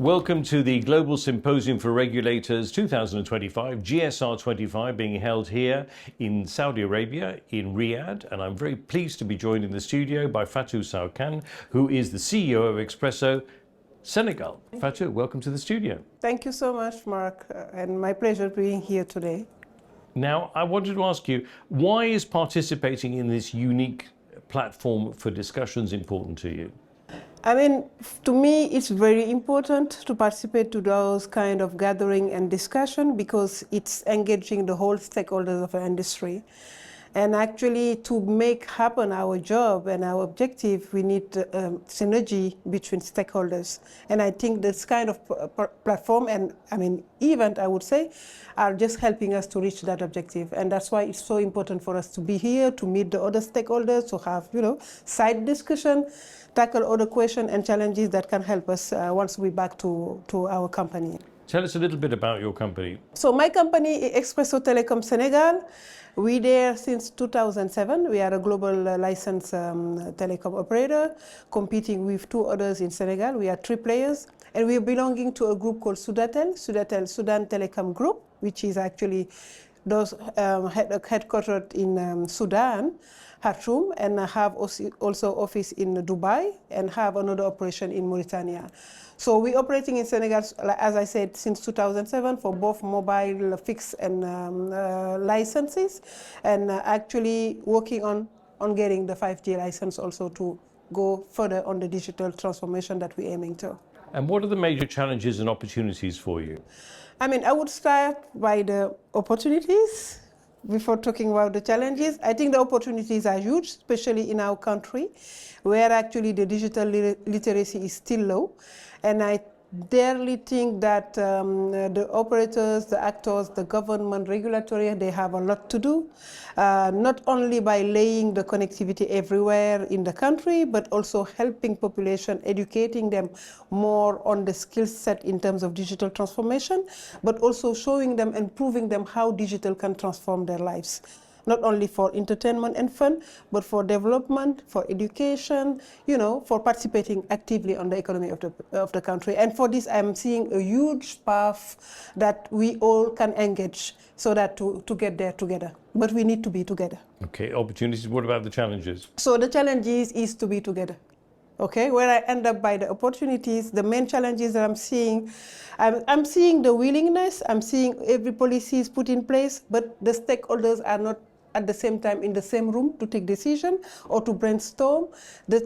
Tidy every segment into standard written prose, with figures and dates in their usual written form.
Welcome to the Global Symposium for Regulators 2025, GRS-25, being held here in Saudi Arabia, in Riyadh. And I'm very pleased to be joined in the studio by Fatou Sow Kane, who is the CEO of Expresso Senegal. Fatou, welcome to the studio. Thank you so much, Mark, and my pleasure being here today. Now, I wanted to ask you, why is participating in this unique platform for discussions important to you? I mean, to me, it's very important to participate to those kind of gathering and discussion because it's engaging the whole stakeholders of our industry. And actually, to make happen our job and our objective, we need synergy between stakeholders. And I think this kind of platform and, event, I would say, are just helping us to reach that objective. And that's why it's so important for us to be here, to meet the other stakeholders, to have, side discussion, tackle other questions and challenges that can help us once we're back to our company. Tell us a little bit about your company. So my company is Expresso Senegal. We're there since 2007. We are a global licensed telecom operator, competing with two others in Senegal. We are three players, and we are belonging to a group called Sudan Telecom Group, which is actually those headquartered in Sudan, Khartoum, and have also office in Dubai, and have another operation in Mauritania. So we're operating in Senegal, as I said, since 2007 for both mobile, fixed, and licenses, and actually working on getting the 5G license also to go further on the digital transformation that we're aiming to. And what are the major challenges and opportunities for you? I would start by the opportunities before talking about the challenges. I think the opportunities are huge, especially in our country, where actually the digital literacy is still low. And I barely think that the operators, the actors, the government, regulatory, they have a lot to do, not only by laying the connectivity everywhere in the country, but also helping population, educating them more on the skill set in terms of digital transformation, but also showing them and proving them how digital can transform their lives. Not only for entertainment and fun, but for development, for education, for participating actively on the economy of the country. And for this, I'm seeing a huge path that we all can engage so that to get there together. But we need to be together. Okay, opportunities. What about the challenges? So the challenges is to be together. Okay, where I end up by the opportunities, the main challenges that I'm seeing the willingness, I'm seeing every policy is put in place, but the stakeholders are not at the same time in the same room to take decision or to brainstorm. The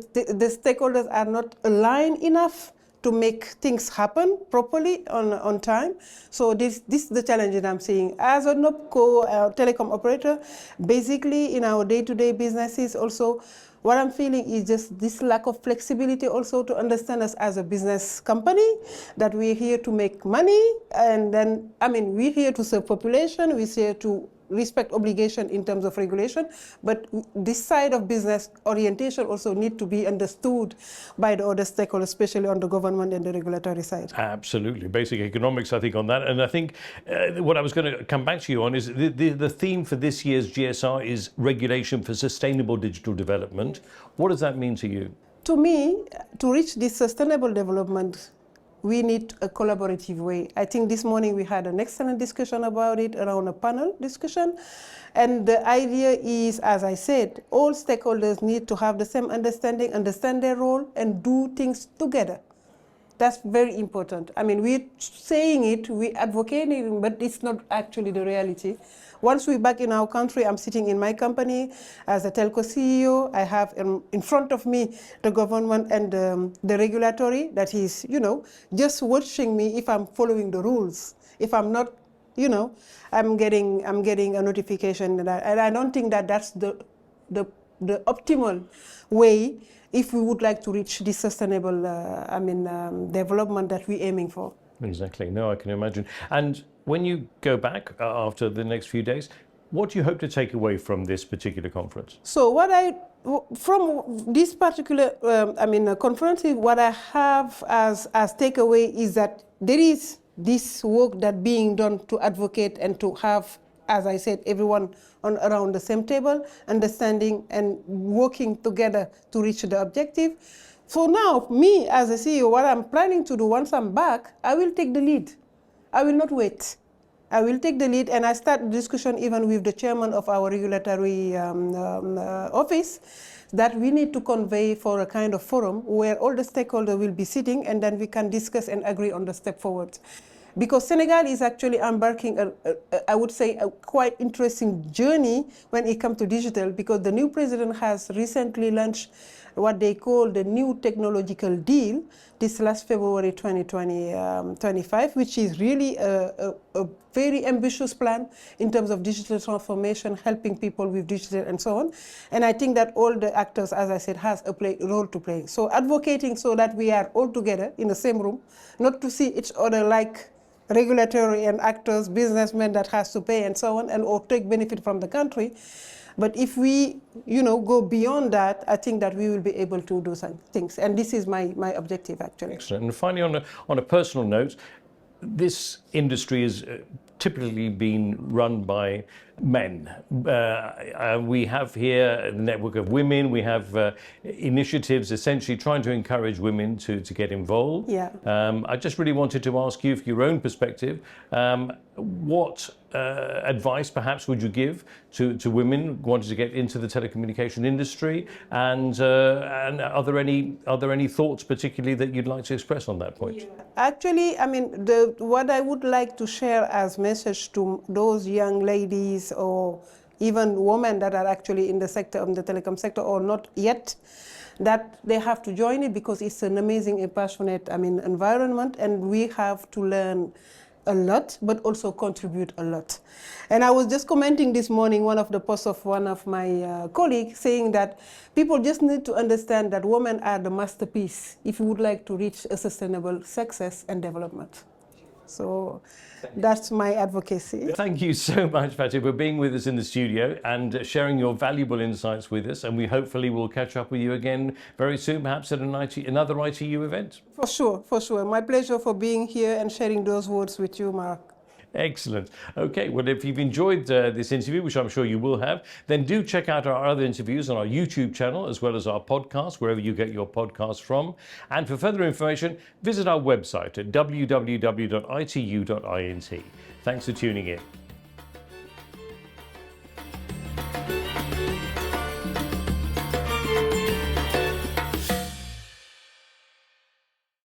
stakeholders are not aligned enough to make things happen properly on time. So this is the challenge that I'm seeing. As a NOPCO telecom operator, basically in our day-to-day businesses also, what I'm feeling is just this lack of flexibility also to understand us as a business company, that we're here to make money, and then, we're here to serve population, we're here to respect obligation in terms of regulation, but this side of business orientation also need to be understood by the other stakeholders, especially on the government and the regulatory side. Absolutely. Basic economics, I think, on that. And I think what I was going to come back to you on is the theme for this year's GSR is regulation for sustainable digital development. What does that mean to you? To me, to reach this sustainable development, we need a collaborative way. I think this morning we had an excellent discussion about it around a panel discussion. And the idea is, as I said, all stakeholders need to have the same understanding, understand their role, and do things together. That's very important. We're saying it, we're advocating, but it's not actually the reality. Once we're back in our country, I'm sitting in my company as a telco CEO. I have in front of me the government and the regulatory that is, just watching me if I'm following the rules. If I'm not, I'm getting a notification, and I don't think that that's the optimal way if we would like to reach this sustainable development that we're aiming for. Exactly. No, I can imagine. And when you go back after the next few days, what do you hope to take away from this particular conference? So from this particular conference, what I have as takeaway is that there is this work that being done to advocate and to have, as I said, everyone around the same table, understanding and working together to reach the objective. So now, me as a CEO, what I'm planning to do once I'm back, I will take the lead. I will not wait. I will take the lead, and I start the discussion even with the chairman of our regulatory office, that we need to convey for a kind of forum where all the stakeholders will be sitting, and then we can discuss and agree on the step forward. Because Senegal is actually embarking, I would say, a quite interesting journey when it comes to digital, because the new president has recently launched what they call the new technological deal this last February 2025, which is really a very ambitious plan in terms of digital transformation, helping people with digital and so on. And I think that all the actors, as I said, has a role to play. So advocating so that we are all together in the same room, not to see each other like regulatory and actors, businessmen that has to pay and so on, and or take benefit from the country. But if we, go beyond that, I think that we will be able to do some things. And this is my objective, actually. Excellent. And finally, on a personal note, this industry is typically been run by men. We have here a network of women. We have initiatives essentially trying to encourage women to get involved. Yeah. I just really wanted to ask you, from your own perspective, what advice perhaps would you give to women wanting to get into the telecommunication industry, and are there any thoughts particularly that you'd like to express on that point? Yeah. Actually, I mean, what I would like to share as message to those young ladies or even women that are actually in the sector, of the telecom sector, or not yet, that they have to join it, because it's an amazing and passionate, environment, and we have to learn a lot, but also contribute a lot. And I was just commenting this morning one of the posts of one of my colleagues, saying that people just need to understand that women are the masterpiece if you would like to reach a sustainable success and development. So that's my advocacy. Thank you so much, Fatou, for being with us in the studio and sharing your valuable insights with us. And we hopefully will catch up with you again very soon, perhaps at another ITU event. For sure, for sure. My pleasure for being here and sharing those words with you, Mark. Excellent. Okay, well, if you've enjoyed this interview, which I'm sure you will have, then do check out our other interviews on our YouTube channel, as well as our podcast, wherever you get your podcasts from. And for further information, visit our website at www.itu.int. Thanks for tuning in.